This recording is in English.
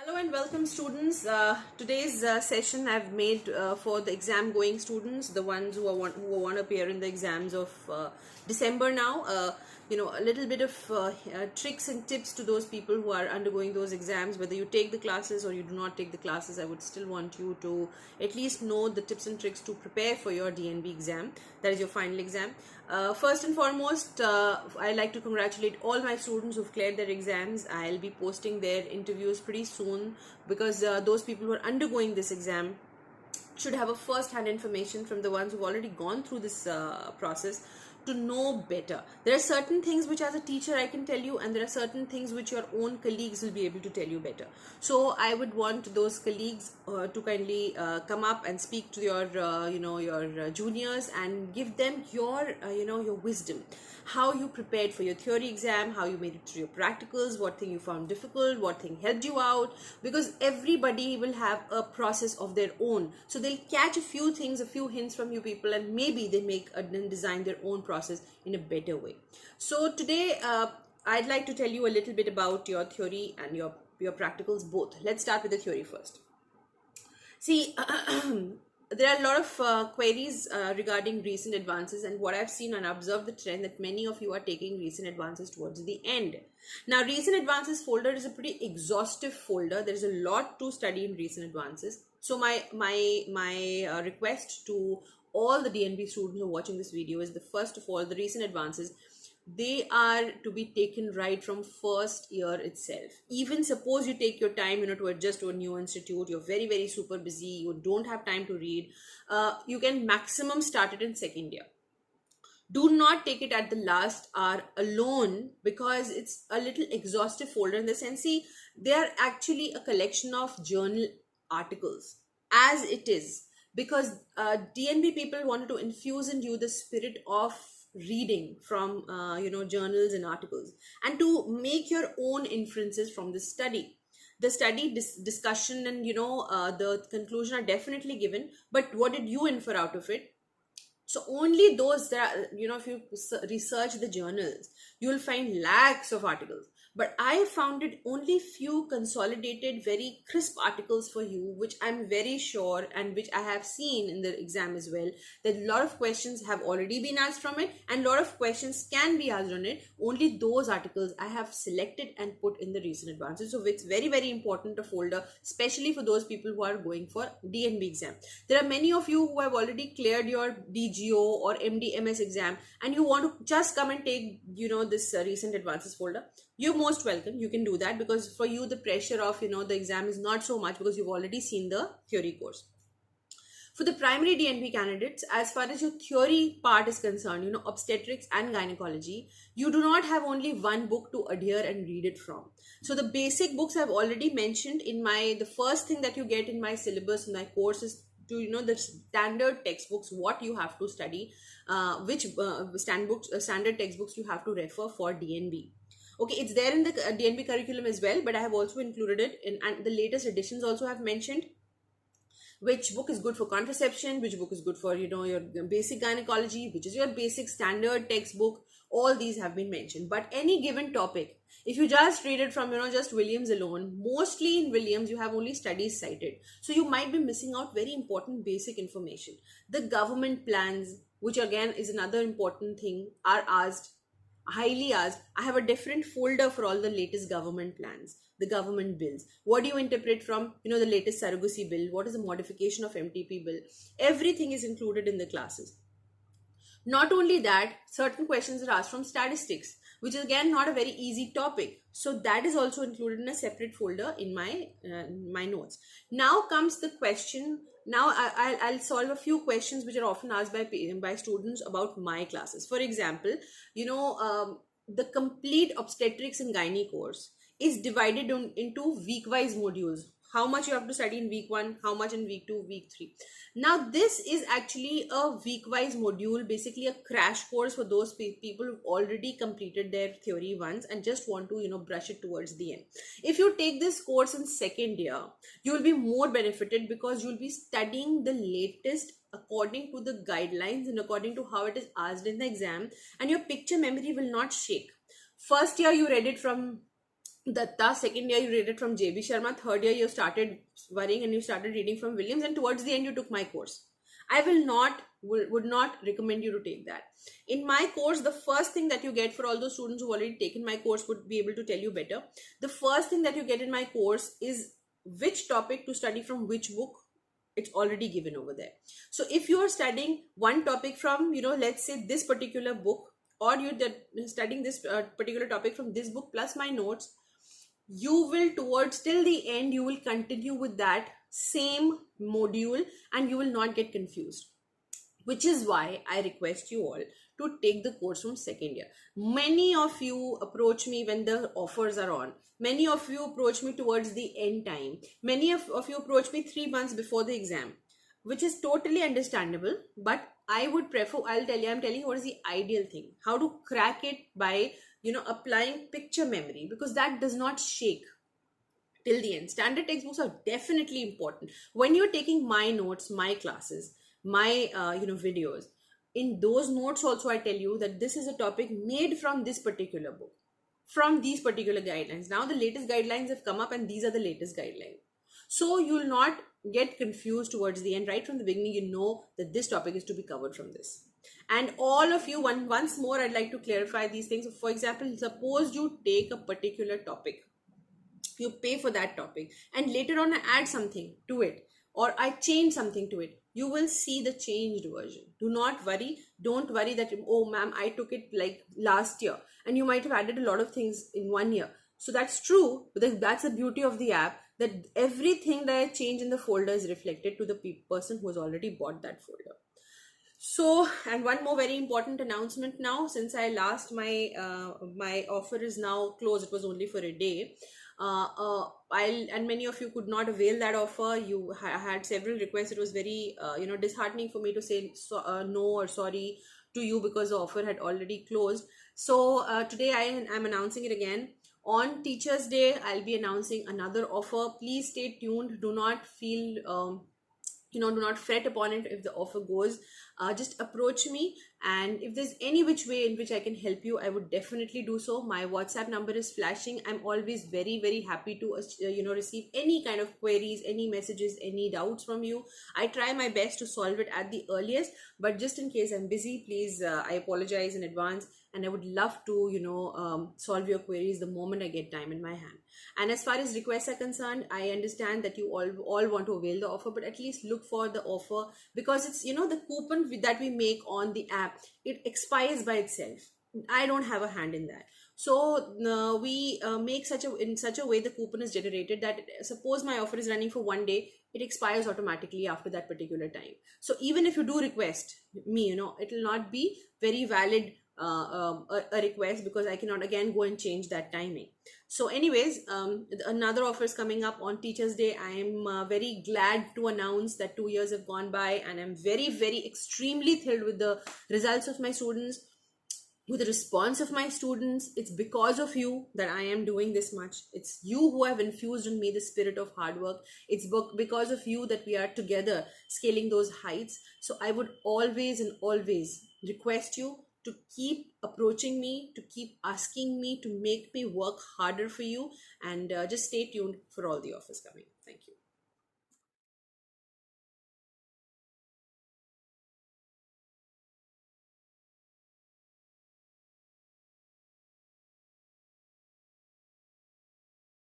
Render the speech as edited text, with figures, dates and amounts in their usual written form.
Hello and welcome students. Today's session I've made for the exam going students, the ones who want to appear in the exams of December now. A little bit of tricks and tips to those people who are undergoing those exams. Whether you take the classes or you do not take the classes, I would still want you to at least know the tips and tricks to prepare for your DNB exam. That is your final exam. First and foremost, I'd like to congratulate all my students who've cleared their exams. I'll be posting their interviews pretty soon because those people who are undergoing this exam should have a first-hand information from the ones who've already gone through this process to know better. There are certain things which as a teacher I can tell you, and there are certain things which your own colleagues will be able to tell you better. So I would want those colleagues to kindly come up and speak to your juniors and give them your wisdom, how you prepared for your theory exam, how you made it through your practicals, what thing you found difficult, what thing helped you out, because everybody will have a process of their own. So they'll catch a few things, a few hints from you people, and maybe they make and design their own process in a better way. So today I'd like to tell you a little bit about your theory and your practicals both. Let's start with the theory first. See, there are a lot of queries regarding recent advances, and what I've seen and observed the trend that many of you are taking recent advances towards the end. Now, recent advances folder is a pretty exhaustive folder. There is a lot to study in recent advances. So my request to all the DNB students who are watching this video is, the first of all, the recent advances, they are to be taken right from first year itself. Even suppose you take your time to adjust to a new institute, you're very super busy, you don't have time to read, you can maximum start it in second year. Do not take it at the last hour alone, because it's a little exhaustive folder in the sense, see, they are actually a collection of journal articles as it is, because DNB people wanted to infuse in you the spirit of reading from journals and articles, and to make your own inferences from the study. The study discussion and the conclusion are definitely given, but what did you infer out of it? So only those that are, if you research the journals, you will find lakhs of articles. But I found it only few consolidated, very crisp articles for you, which I'm very sure, and which I have seen in the exam as well, that a lot of questions have already been asked from it, and a lot of questions can be asked on it. Only those articles I have selected and put in the recent advances. So it's very important, a folder, especially for those people who are going for DNB exam. There are many of you who have already cleared your DGO or MD/MS exam, and you want to just come and take this recent advances folder. You're most welcome. You can do that, because for you the pressure of the exam is not so much, because you've already seen the theory course. For the primary DNB candidates, as far as your theory part is concerned, obstetrics and gynecology, you do not have only one book to adhere and read it from. So the basic books I've already mentioned in the first thing that you get in my syllabus, in my course, is to the standard textbooks, what you have to study, which standard textbooks you have to refer for DNB. Okay, it's there in the DNB curriculum as well, but I have also included it in, and the latest editions also have mentioned which book is good for contraception, which book is good for your basic gynecology, which is your basic standard textbook. All these have been mentioned. But any given topic, if you just read it from just Williams alone, mostly in Williams you have only studies cited, so you might be missing out very important basic information. The government plans, which again is another important thing, are asked, highly asked. I have a different folder for all the latest government plans, the government bills. What do you interpret from the latest surrogacy bill? What is the modification of MTP bill? Everything is included in the classes. Not only that, certain questions are asked from statistics, which is again not a very easy topic. So that is also included in a separate folder in my notes. Now comes the question. Now I'll solve a few questions which are often asked by students about my classes. For example, the complete obstetrics and gynae course is divided into week-wise modules. How much you have to study in week 1, how much in week 2, week 3. Now this is actually a week-wise module, basically a crash course for those people who've already completed their theory once and just want to brush it towards the end. If you take this course in second year, you will be more benefited, because you will be studying the latest according to the guidelines and according to how it is asked in the exam, and your picture memory will not shake. First year you read it from Datta. Second year you read it from JB Sharma. Third year you started worrying and you started reading from Williams, and towards the end you took my course. I would not recommend you to take that. In my course, the first thing that you get, for all those students who've already taken my course would be able to tell you better. The first thing that you get in my course is which topic to study from which book. It's already given over there. So if you are studying one topic from, let's say this particular book, or you're studying this particular topic from this book plus my notes, you will, towards till the end, you will continue with that same module and you will not get confused, which is why I request you all to take the course from second year. Many of you approach me when the offers are on. Many of you approach me towards the end time. Many of you approach me 3 months before the exam, which is totally understandable. But I would prefer, I'm telling you what is the ideal thing. How to crack it by, applying picture memory, because that does not shake till the end. Standard textbooks are definitely important. When you're taking my notes, my classes, my videos, in those notes also I tell you that this is a topic made from this particular book, from these particular guidelines. Now the latest guidelines have come up and these are the latest guidelines. So you will not get confused towards the end. Right from the beginning, you know that this topic is to be covered from this. And all of you, once more, I'd like to clarify these things. For example, suppose you take a particular topic, you pay for that topic, and later on I add something to it, or I change something to it, you will see the changed version. Do not worry. Don't worry that, oh ma'am, I took it like last year, and you might have added a lot of things in 1 year. So that's true, but that's the beauty of the app, that everything that I change in the folder is reflected to the person who has already bought that folder. So, and one more very important announcement now, since I last, my offer is now closed. It was only for a day. And many of you could not avail that offer. You had several requests. It was very disheartening for me to say no or sorry to you, because the offer had already closed. So today I am announcing it again. On Teachers Day, I'll be announcing another offer. Please stay tuned. Do not feel do not fret upon it if the offer goes. Just approach me, and if there's any which way in which I can help you, I would definitely do so. My WhatsApp number is flashing. I'm always very, very happy to receive any kind of queries, any messages, any doubts from you. I try my best to solve it at the earliest, but just in case I'm busy, please, I apologize in advance, and I would love to solve your queries the moment I get time in my hand. And as far as requests are concerned, I understand that you all want to avail the offer, but at least look for the offer, because it's, the coupon that we make on the app, it expires by itself. I don't have a hand in that. So we make in such a way the coupon is generated that, suppose my offer is running for 1 day, it expires automatically after that particular time. So even if you do request me, it will not be very valid a request, because I cannot again go and change that timing. So anyways, another offer is coming up on Teachers Day. I am very glad to announce that 2 years have gone by, and I'm very, very extremely thrilled with the results of my students, with the response of my students. It's because of you that I am doing this much. It's you who have infused in me the spirit of hard work. It's because of you that we are together scaling those heights. So I would always and always request you to keep approaching me, to keep asking me, to make me work harder for you, and just stay tuned for all the offers coming. Thank you.